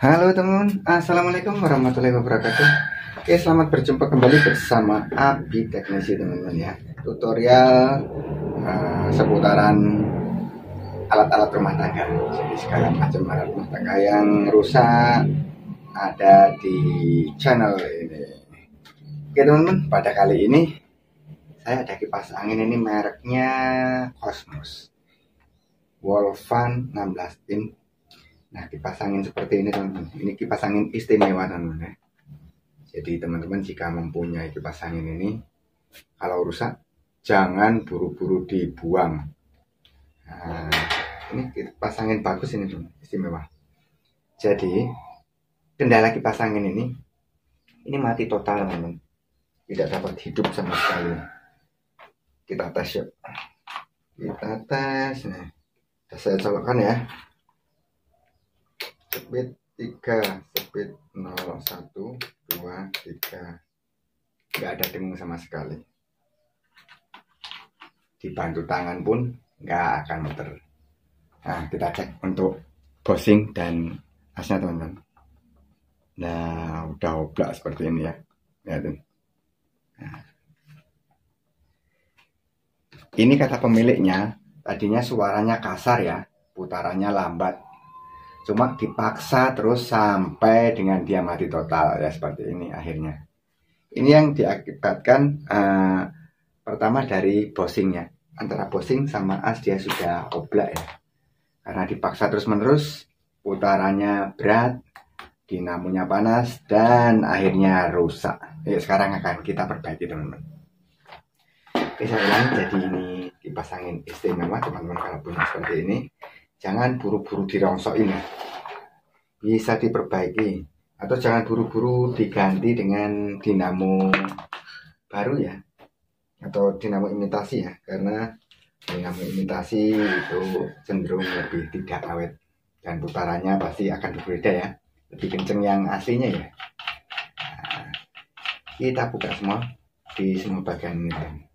Halo teman, assalamualaikum warahmatullahi wabarakatuh. Oke, selamat berjumpa kembali bersama Abi Teknisi teman-teman ya. Tutorial seputaran alat-alat rumah tangga. Jadi segala macam alat rumah tangga yang rusak ada di channel ini. Oke teman-teman, pada kali ini saya ada kipas angin ini mereknya Cosmos Wolfan 16 in. Nah, kipas angin seperti ini teman-teman, ini kipas angin istimewa teman-teman ya. Jadi teman-teman jika mempunyai kipas angin ini, kalau rusak jangan buru-buru dibuang. Nah, ini kipas angin bagus ini teman, istimewa. Jadi kendala kipas angin ini mati total teman-teman, tidak dapat hidup sama sekali. Kita tes yuk, kita tes. Nah, saya colokkan ya. Speed 3, speed 0, 1, 2, 3. Nggak ada dengung sama sekali. Dibantu tangan pun nggak akan muter. Nah, kita cek untuk bosing dan asnya teman-teman. Nah, udah oblak seperti ini ya. Lihatin. Nah. Ini kata pemiliknya, tadinya suaranya kasar ya, putarannya lambat. Cuma dipaksa terus sampai dengan dia mati total ya, seperti ini akhirnya. Ini yang diakibatkan pertama dari bosingnya. Antara bosing sama as dia sudah oblak ya. Karena dipaksa terus menerus, putarannya berat, dinamonya panas, dan akhirnya rusak. Sekarang akan kita perbaiki teman-teman. Oke, saya ulang, jadi ini kipas angin istimewa teman-teman. Kalau punya seperti ini, jangan buru-buru dirongsokin ya. Bisa diperbaiki, atau jangan buru-buru diganti dengan dinamo baru ya, atau dinamo imitasi ya, karena dinamo imitasi itu cenderung lebih tidak awet dan putarannya pasti akan berbeda ya, lebih kenceng yang aslinya ya. Nah, kita buka semua di semua bagian ini,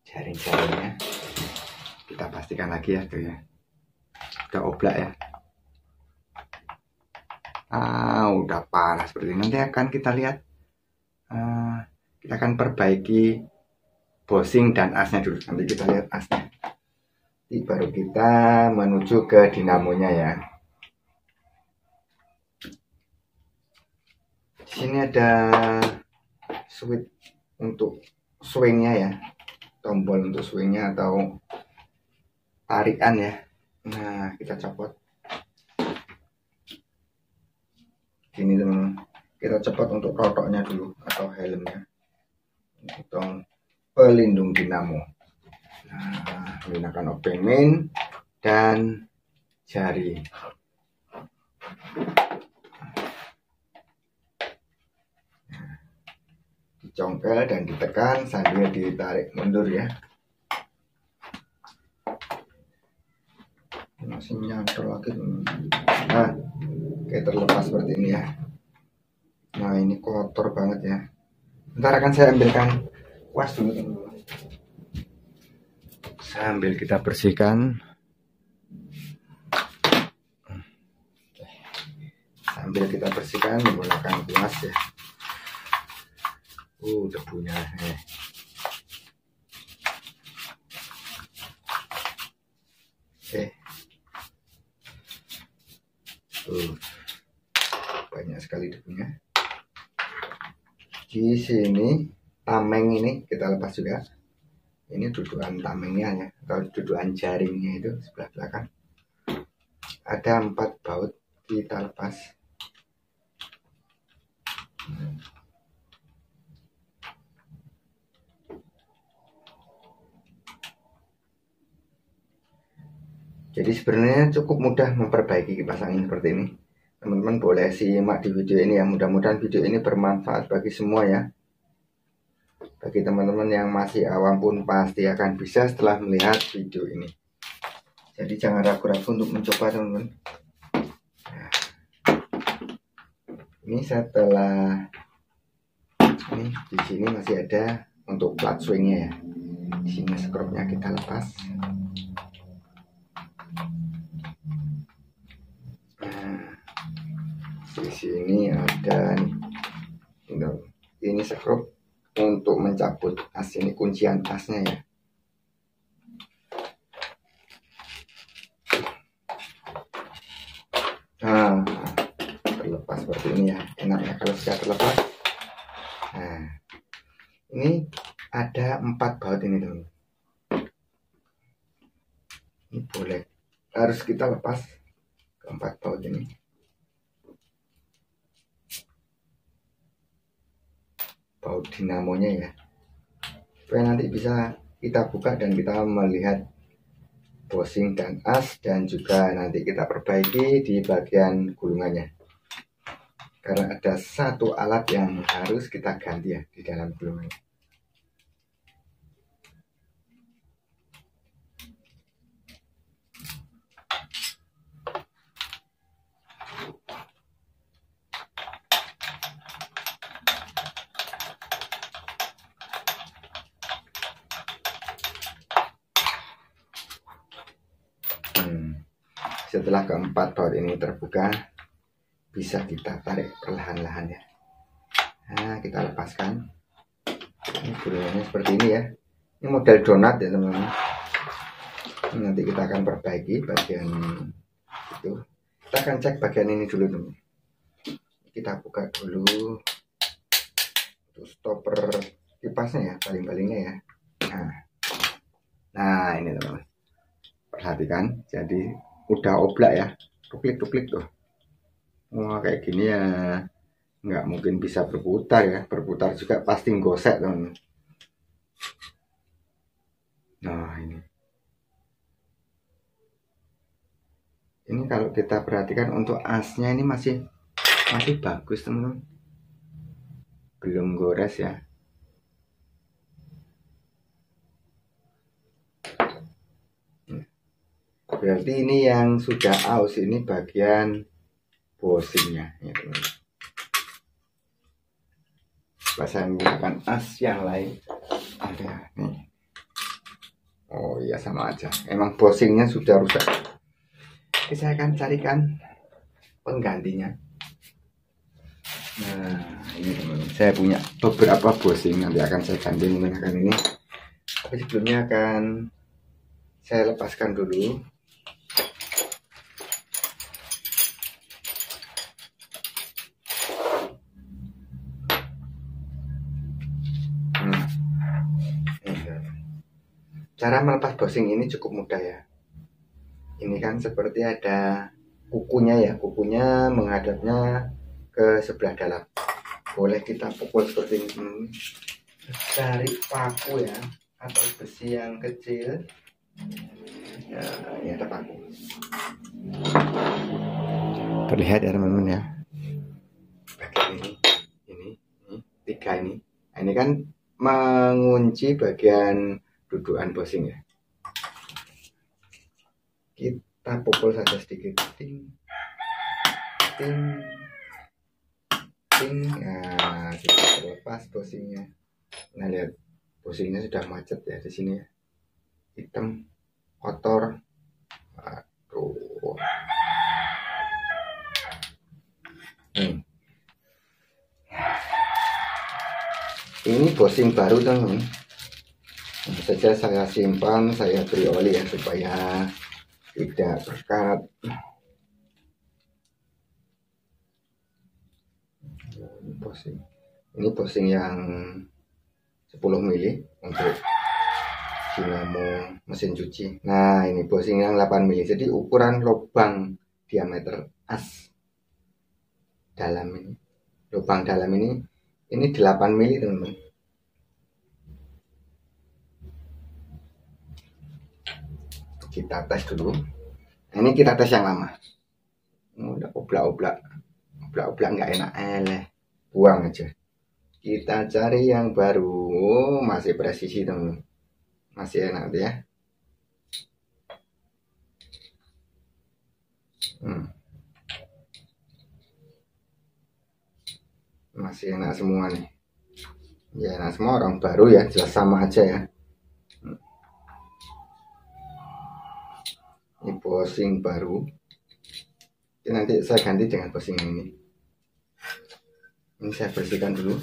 jaring-jaringnya kita pastikan lagi ya tuh ya, udah oblak ya. Udah panas seperti ini. Nanti akan kita lihat, kita akan perbaiki bosing dan asnya dulu. Nanti kita lihat asnya, nanti baru kita menuju ke dinamonya ya. Di sini ada switch untuk swingnya ya, tombol untuk swingnya atau tarikan ya. Nah, kita copot gini teman-teman. Kita copot untuk rotoknya dulu atau helmnya, untuk pelindung dinamo. Nah, menggunakan obeng main dan jari. Nah, dicongkel dan ditekan sambil ditarik mundur ya. Masih nyantol lagi teman-teman. Nah, oke, terlepas seperti ini ya. Nah, ini kotor banget ya. Ntar akan saya ambilkan kuas dulu teman-teman. Sambil kita bersihkan. Sambil kita bersihkan menggunakan kuas ya. Debunya Oke. Banyak sekali debunya. Di sini tameng ini kita lepas juga. Ini dudukan tamengnya ya, atau dudukan jaringnya itu sebelah belakang. Ada 4 baut, kita lepas. Jadi sebenarnya cukup mudah memperbaiki kipas angin seperti ini. Teman-teman boleh simak di video ini ya. Mudah-mudahan video ini bermanfaat bagi semua ya. Bagi teman-teman yang masih awam pun pasti akan bisa setelah melihat video ini. Jadi jangan ragu-ragu untuk mencoba teman-teman. Nah, ini setelah ini di sini masih ada untuk plat swingnya ya. Di sini skrupnya kita lepas. Di sini ada nih, ini skrup untuk mencabut as, ini kuncian asnya ya. Nah, terlepas seperti ini ya, enak ya kalau sudah terlepas. Nah, ini ada 4 baut ini teman. Ini boleh, harus kita lepas ke 4 baut ini. Baut dinamonya ya, supaya nanti bisa kita buka dan kita melihat bosing dan as, dan juga nanti kita perbaiki di bagian gulungannya, karena ada satu alat yang harus kita ganti ya di dalam gulungannya. Setelah keempat baut ini terbuka, bisa kita tarik perlahan-lahan ya. Nah, kita lepaskan. Ini gulungannya seperti ini ya. Ini model donat ya teman-teman. Nanti kita akan perbaiki bagian itu. Kita akan cek bagian ini dulu teman. Kita buka dulu untuk stopper kipasnya ya, baling-balingnya ya. Nah ini teman-teman, perhatikan, jadi udah oblak ya, tuklik-tuklik tuh. Wah kayak gini ya nggak mungkin bisa berputar ya, berputar juga pasti gosek teman. Nah ini kalau kita perhatikan untuk asnya ini masih bagus teman-teman, belum gores ya. Berarti ini yang sudah aus, ini bagian bosingnya ya teman-teman. Saya menggunakan as yang lain, ada nih. Oh iya sama aja, emang bosingnya sudah rusak. Oke, saya akan carikan penggantinya. Nah ini teman-teman, saya punya beberapa bosing, nanti akan saya ganti menggunakan ini. Tapi sebelumnya akan saya lepaskan dulu. Cara melepas bosing ini cukup mudah ya. Ini kan seperti ada kukunya ya, kukunya menghadapnya ke sebelah dalam. Boleh kita pukul seperti ini. Cari paku ya, atau besi yang kecil. Ya, ini ada paku. Terlihat ya teman-teman ya. Bagian ini 3 ini. Nah, ini kan mengunci bagian dudukan bosing ya. Kita pukul saja sedikit, ting ting ting. Nah, kita terlepas bosingnya. Nah lihat, bosingnya sudah macet ya di sini ya, hitam kotor. Aduh. Ini bosing baru teman-teman. Tentu saja saya simpan, saya beri oli ya supaya tidak berkarat. Ini bosing yang 10 mili untuk dinamo mesin cuci. Nah ini bosing yang 8 mili, jadi ukuran lubang diameter as dalam ini, lubang dalam ini 8 mili teman-teman. Kita tes dulu. Nah, ini kita tes yang lama. Udah oblak nggak enak, buang aja. Kita cari yang baru, masih presisi teman, masih enak ya. Masih enak semua nih. Ya enak semua, orang baru ya, jelas sama aja ya. Ini bosing baru. Ini nanti saya ganti dengan bosing ini. Ini saya bersihkan dulu.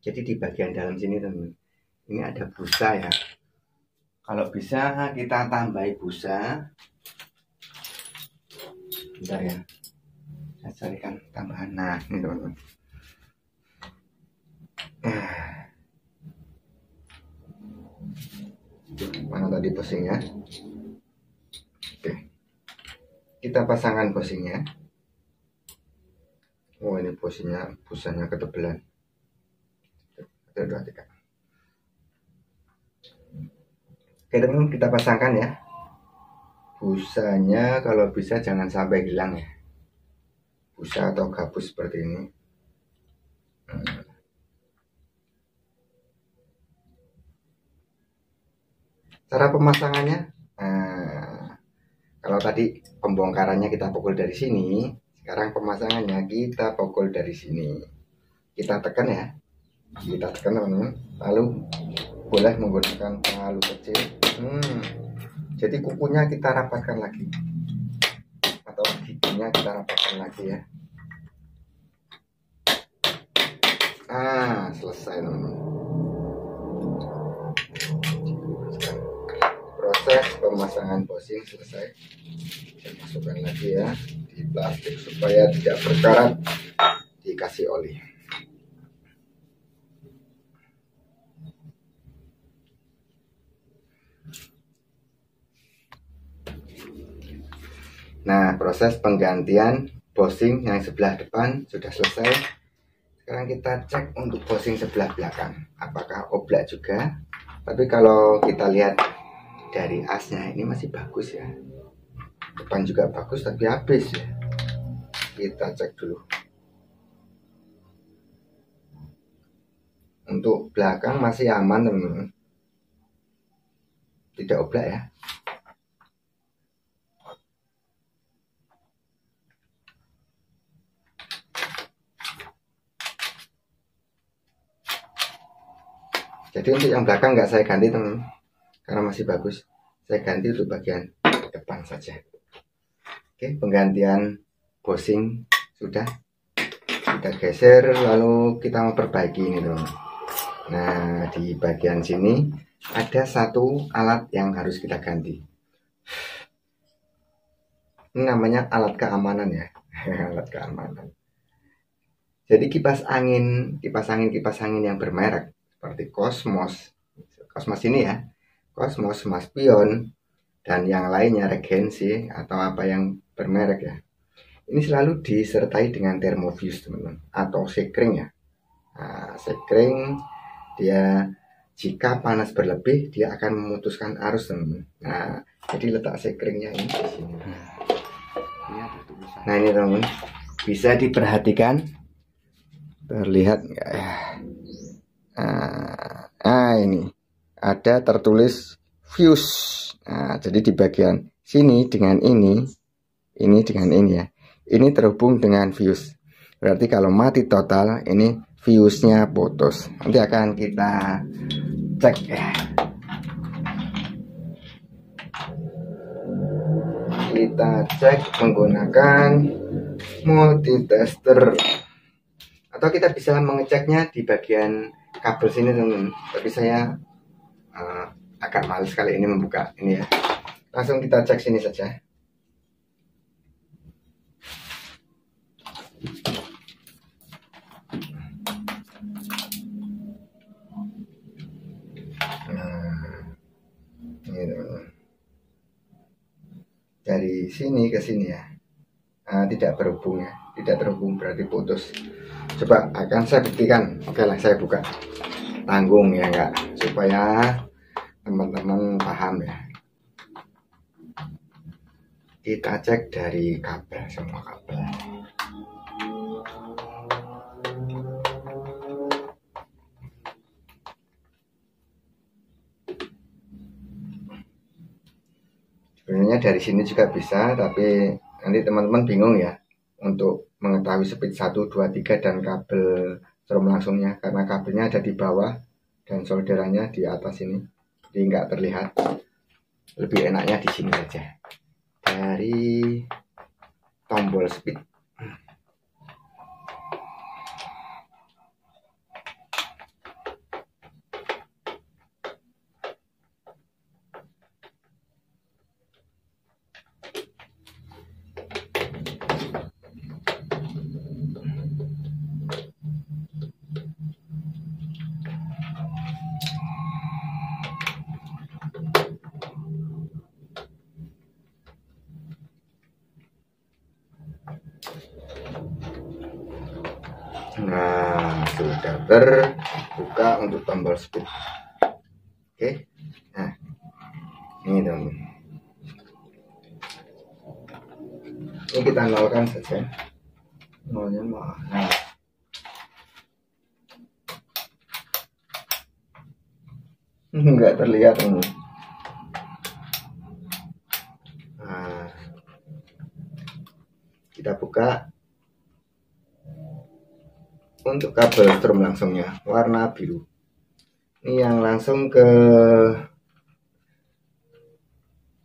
Jadi di bagian dalam sini teman, ini ada busa ya. Kalau bisa kita tambahi busa. Bentar ya, saya carikan tambahan. Nah ini teman-teman. Mana tadi posingnya? Oke, kita pasangkan posingnya. Oh ini posingnya, busanya ketebelan. 1, 2, 3. Oke teman-teman, kita pasangkan ya. Busanya kalau bisa jangan sampai hilang ya. Busa atau gabus seperti ini. Cara pemasangannya, kalau tadi pembongkarannya kita pukul dari sini, sekarang pemasangannya kita pukul dari sini. Kita tekan ya, kita tekan teman-teman. Lalu boleh menggunakan palu kecil. Jadi kukunya kita rapatkan lagi, atau giginya kita rapatkan lagi ya. Selesai teman-teman. Proses pemasangan bosing selesai. Saya masukkan lagi ya di plastik supaya tidak berkarat. Dikasih oli. Nah, proses penggantian bosing yang sebelah depan sudah selesai. Sekarang kita cek untuk bosing sebelah belakang, apakah oblak juga. Tapi kalau kita lihat dari asnya ini masih bagus ya. Depan juga bagus tapi habis ya. Kita cek dulu. Untuk belakang masih aman teman-teman. Tidak oblak ya. Jadi untuk yang belakang nggak saya ganti teman-teman, karena masih bagus. Saya ganti untuk bagian depan saja. Oke, penggantian bosing sudah. Kita geser lalu kita memperbaiki ini teman-teman. Nah di bagian sini ada satu alat yang harus kita ganti. Ini namanya alat keamanan ya. Alat keamanan. Jadi kipas angin yang bermerek seperti Cosmos ini ya, Cosmos, Maspion, dan yang lainnya, Regency atau apa yang bermerek ya. Ini selalu disertai dengan thermofuse teman-teman, atau sekring ya. Nah, sekring dia jika panas berlebih dia akan memutuskan arus teman-teman. Nah, jadi letak sekringnya ini di sini. Nah ini teman-teman, bisa diperhatikan, terlihat nggak ya? Ini ada tertulis fuse. Nah, jadi di bagian sini dengan ini dengan ini ya. Ini terhubung dengan fuse. Berarti kalau mati total, ini fuse-nya putus. Nanti akan kita cek ya. Kita cek menggunakan multitester. Atau kita bisa mengeceknya di bagian kabel sini teman-teman, tapi saya agak males kali ini membuka ini ya. Langsung kita cek sini saja. Ini teman-teman, dari sini ke sini ya, tidak berhubung ya, tidak terhubung berarti putus. Coba akan saya buktikan. Oke lah, saya buka, tanggung ya enggak, supaya teman-teman paham ya. Kita cek dari kabel, semua kabel. Sebenarnya dari sini juga bisa, tapi nanti teman-teman bingung ya untuk mengetahui speed 1, 2, 3 dan kabel strom langsungnya, karena kabelnya ada di bawah dan solderannya di atas ini, jadi nggak terlihat. Lebih enaknya di sini saja, dari tombol speed. Nah, sudah terbuka untuk tombol speed. Oke. Nah, ini teman. Ini kita nolkan saja. Nolnya mana? Enggak terlihat teman. Nah, kita buka untuk kabel strom langsungnya warna biru. Ini yang langsung ke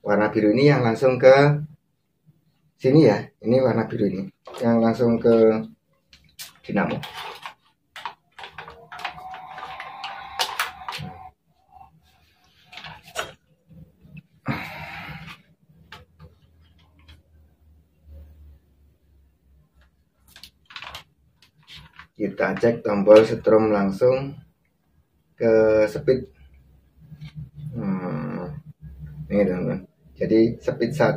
warna biru, ini yang langsung ke sini ya. Ini warna biru ini yang langsung ke dinamo. Kita cek tombol strom langsung ke speed. Ini teman-teman. Jadi speed 1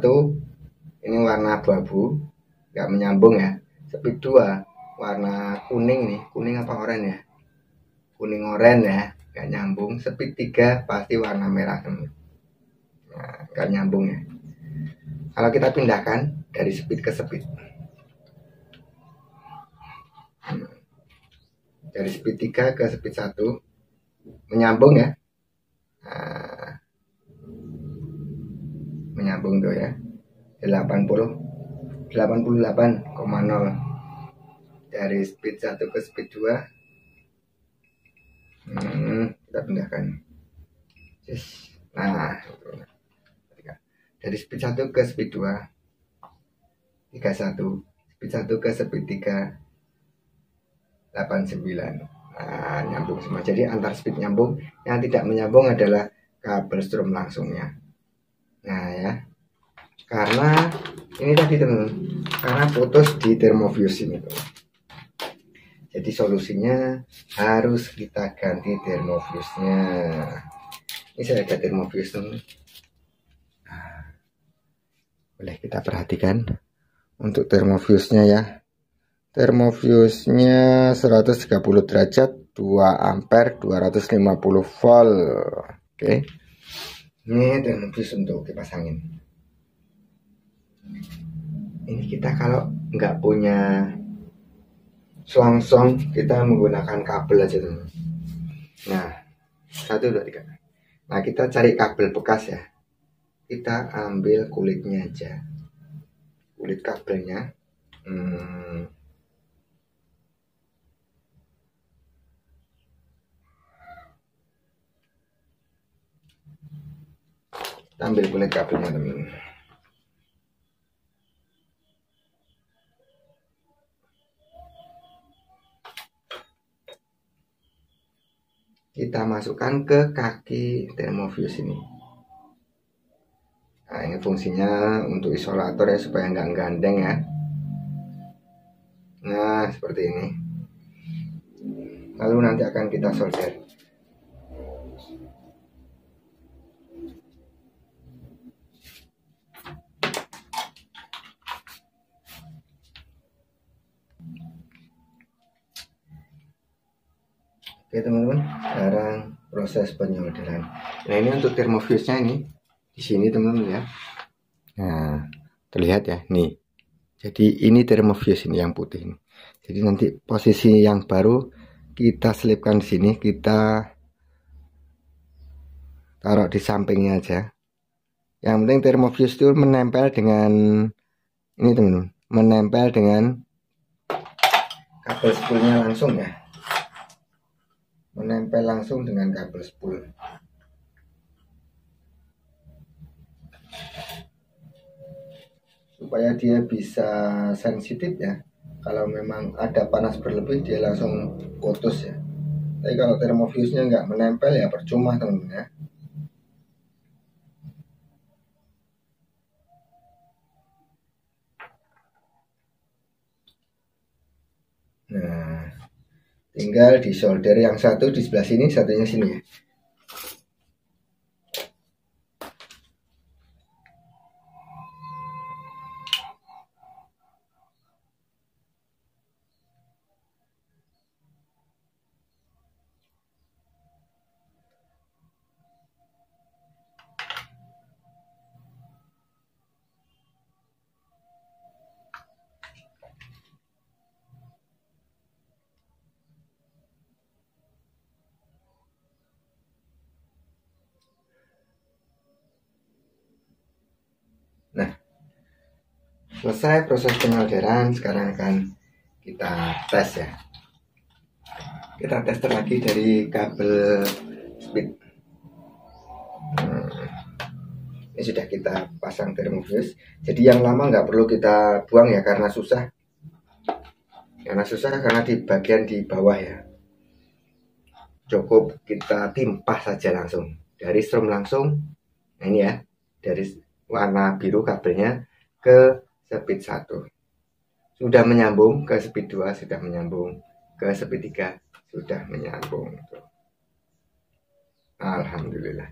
ini warna abu-abu, nggak menyambung ya. Speed 2 warna kuning nih, kuning apa oranye ya? Kuning oranye ya, nggak nyambung. Speed 3 pasti warna merah teman. Nah, nggak nyambung ya. Kalau kita pindahkan dari speed ke speed, dari speed 3 ke speed 1 menyambung ya. Nah, menyambung tuh ya. 88,0 dari speed 1 ke speed 2. Kita pindahkan. Nah, dari speed 1 ke speed 2 31, speed 1 ke speed 3 89. Nah, nyambung semua. Jadi antar speed nyambung, yang tidak menyambung adalah kabel strom langsungnya. Nah ya, karena ini tadi teman, karena putus di termofuse ini teman. Jadi solusinya harus kita ganti termofuse-nya. Ini saya ada termofuse teman. Nah, boleh kita perhatikan untuk termofuse-nya ya. Termofuse-nya 130 derajat, 2 ampere, 250 volt. Oke. Ini termofuse untuk kipas angin. Ini kita kalau nggak punya selongsong, kita menggunakan kabel aja teman. Nah, 1, 2, 3. Nah, kita cari kabel bekas ya. Kita ambil kulitnya aja, kulit kabelnya. Ambil kulit kabelnya teman. Kita masukkan ke kaki termofuse ini. Nah, ini fungsinya untuk isolator ya, supaya nggak gandeng ya. Nah, seperti ini. Lalu nanti akan kita solder. Oke teman-teman, sekarang proses penyolderan. Nah, ini untuk termofuse-nya ini di sini teman-teman ya. Nah, terlihat ya nih. Jadi ini termofuse ini yang putih ini. Jadi nanti posisi yang baru kita selipkan di sini, kita taruh di sampingnya aja. Yang penting termofuse itu menempel dengan ini teman-teman, menempel dengan kabel spoolnya langsung ya. Menempel langsung dengan kabel spool. Supaya dia bisa sensitif ya. Kalau memang ada panas berlebih, dia langsung putus ya. Tapi kalau termofuse-nya nggak menempel ya percuma teman-teman ya. Nah, tinggal di solder, yang satu di sebelah sini, satunya sini ya. Selesai proses penyolderan, sekarang akan kita tes ya. Kita tes lagi dari kabel speed. Ini sudah kita pasang termofuse. Jadi yang lama nggak perlu kita buang ya, karena susah. Karena di bagian di bawah ya. Cukup kita timpah saja langsung dari strom langsung. Nah ini ya, dari warna biru kabelnya ke speed 1 sudah menyambung, ke speed 2 sudah menyambung, ke speed 3 sudah menyambung. Alhamdulillah.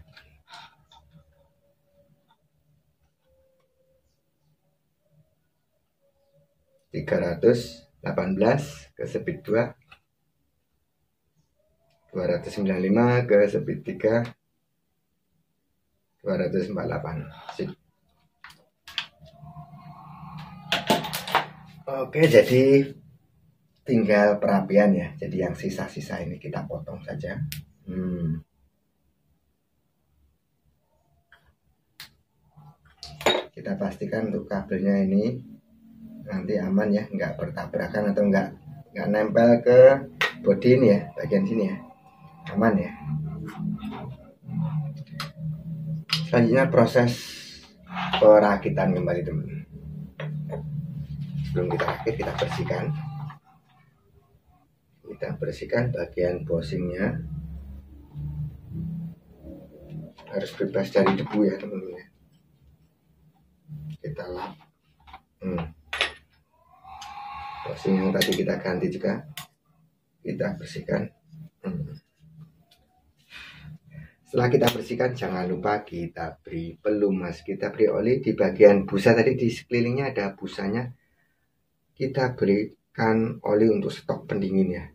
(318) ke speed 2, 295 ke speed 3, 248. Sip. Oke, jadi tinggal perapian ya. Jadi yang sisa-sisa ini kita potong saja. Kita pastikan untuk kabelnya ini nanti aman ya, nggak bertabrakan atau nggak nempel ke bodi ini ya, bagian sini ya, aman ya. Selanjutnya proses perakitan kembali teman. Sebelum kita rakit, kita bersihkan bagian bosingnya, harus bebas dari debu ya teman-teman. Kita lap bosing yang tadi kita ganti juga kita bersihkan. Setelah kita bersihkan, jangan lupa kita beri pelumas, kita beri oli di bagian busa tadi, di sekelilingnya ada busanya. Kita berikan oli untuk stok pendingin ya.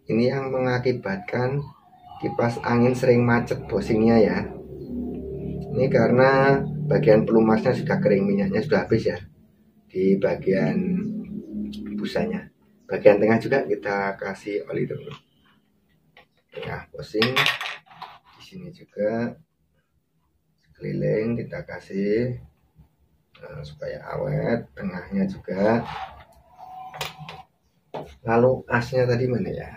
Ini yang mengakibatkan kipas angin sering macet bosingnya ya. Ini karena bagian pelumasnya sudah kering, minyaknya sudah habis ya di bagian busanya. Bagian tengah juga kita kasih oli dulu. Tengah bosing, di sini juga sekeliling kita kasih supaya awet. Tengahnya juga. Lalu asnya tadi mana ya?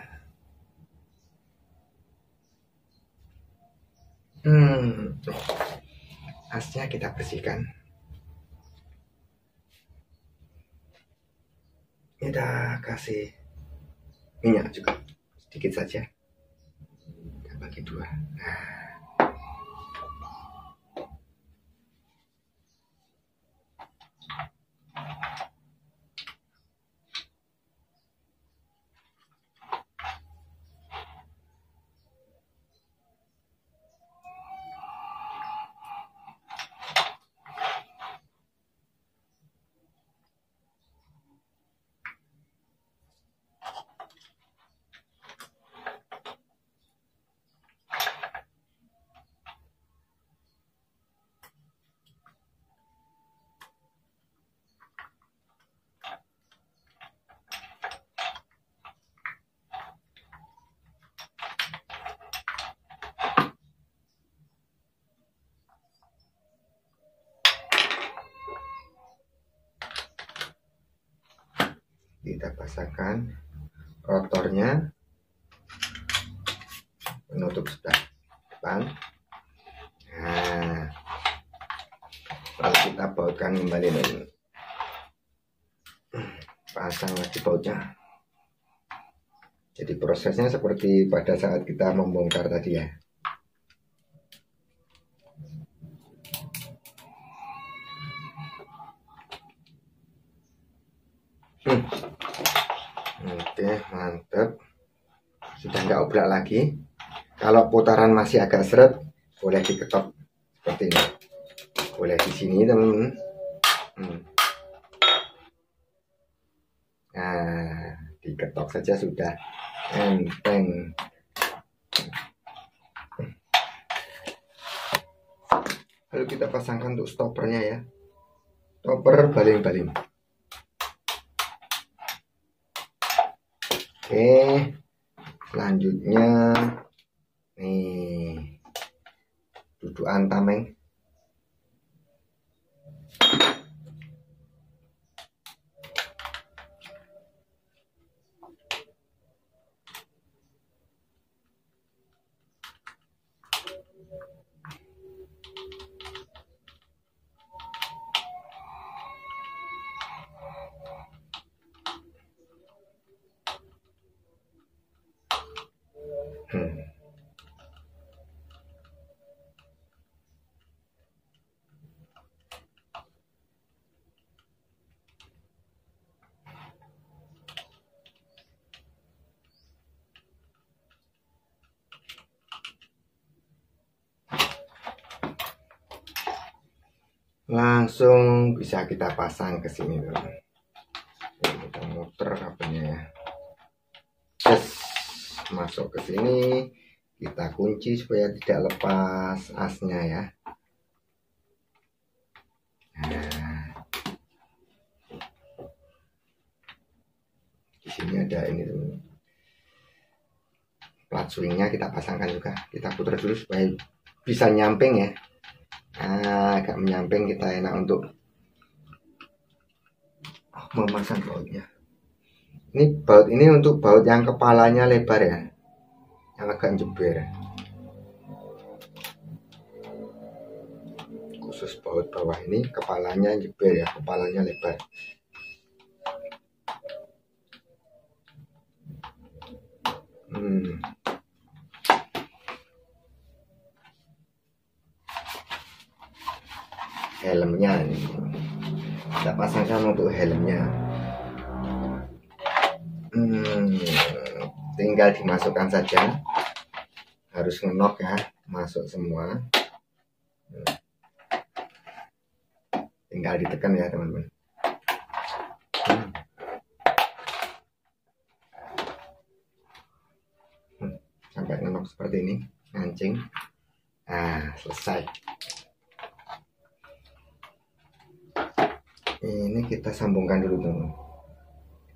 Asnya kita bersihkan. Kita kasih minyak juga sedikit saja, kita bagi 2. Kita pasangkan rotornya, penutup sebelah depan. Nah, lalu kita bautkan kembali dan pasang lagi bautnya. Jadi prosesnya seperti pada saat kita membongkar tadi ya. Oke, mantap. Sudah nggak obrak lagi. Kalau putaran masih agak seret, boleh diketok seperti ini. Boleh di sini teman-teman. Nah, diketok saja sudah enteng. Lalu kita pasangkan untuk stoppernya ya. Stopper baling-baling. Oke, selanjutnya nih dudukan tameng langsung bisa kita pasang ke sini teman. Kita muter kabelnya ya. Yes, masuk ke sini, kita kunci supaya tidak lepas asnya ya. Nah, di sini ada ini teman. Plat swingnya kita pasangkan juga, kita putar dulu supaya bisa nyamping ya. Nah, agak menyamping, kita enak untuk memasang bautnya. Ini baut ini untuk baut yang kepalanya lebar ya, yang agak jeber. Khusus baut bawah ini kepalanya jeber ya, kepalanya lebar. Helmnya ini kita pasangkan untuk helmnya. Tinggal dimasukkan saja, harus ngenok ya, masuk semua. Tinggal ditekan ya teman-teman. Sampai ngenok seperti ini, ngancing. Nah, selesai. Ini kita sambungkan dulu teman-teman.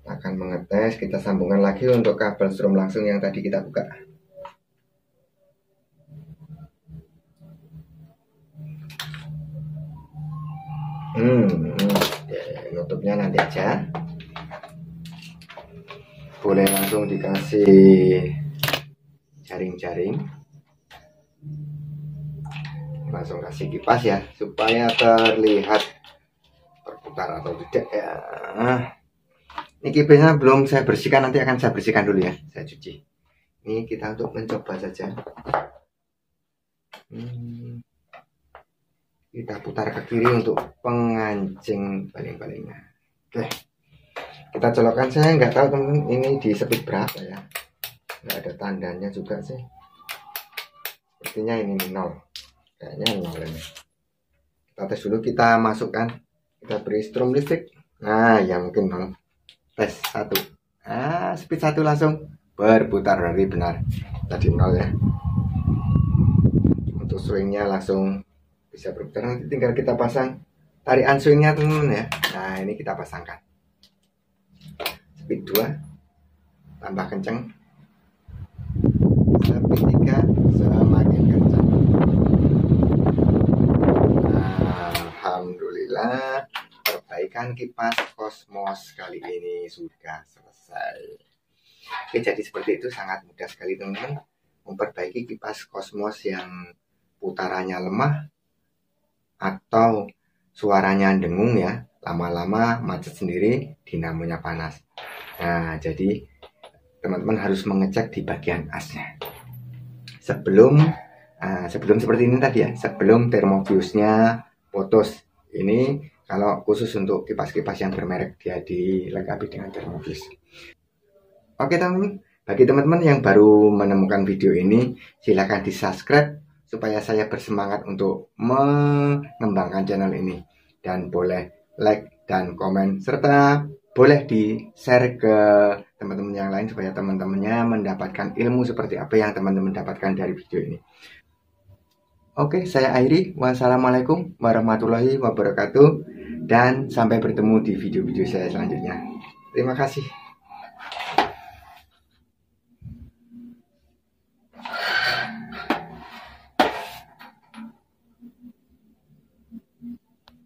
Kita akan mengetes, kita sambungkan lagi untuk kabel strom langsung yang tadi kita buka. Nutupnya nanti aja. Boleh langsung dikasih jaring-jaring. Langsung kasih kipas ya, supaya terlihat berputar atau tidak ya. Ini kipasnya belum saya bersihkan, nanti akan saya bersihkan dulu ya, saya cuci. Ini kita untuk mencoba saja. Kita putar ke kiri untuk pengancing baling-balingnya. Oke, kita colokkan. Saya nggak tahu teman-teman ini di speed berapa ya, nggak ada tandanya juga sih. Sepertinya ini 0, kayaknya 0 ini. Kita tes dulu, kita masukkan, kita beri strom listrik. Nah ya mungkin 0. Tes 1. Speed 1 langsung berputar dari benar. Tadi 0 ya. Untuk swingnya langsung bisa berputar. Nanti tinggal kita pasang tarian swingnya teman-teman ya. Nah ini kita pasangkan. Speed 2 tambah kenceng. Speed 3 semakin kencang. Alhamdulillah, perbaikan kipas Cosmos kali ini sudah selesai. Oke, jadi seperti itu, sangat mudah sekali teman-teman memperbaiki kipas Cosmos yang putarannya lemah atau suaranya dengung ya, lama-lama macet sendiri, dinamonya panas. Nah, jadi teman-teman harus mengecek di bagian asnya sebelum seperti ini tadi ya, sebelum termofuse-nya putus. Ini kalau khusus untuk kipas-kipas yang bermerek, dia dilengkapi dengan termofuse. Oke teman-teman, bagi teman-teman yang baru menemukan video ini, silahkan di subscribe supaya saya bersemangat untuk mengembangkan channel ini. Dan boleh like dan komen, serta boleh di share ke teman-teman yang lain supaya teman-temannya mendapatkan ilmu seperti apa yang teman-teman dapatkan dari video ini. Oke, saya akhiri. Wassalamualaikum warahmatullahi wabarakatuh. Dan sampai bertemu di video-video saya selanjutnya. Terima kasih.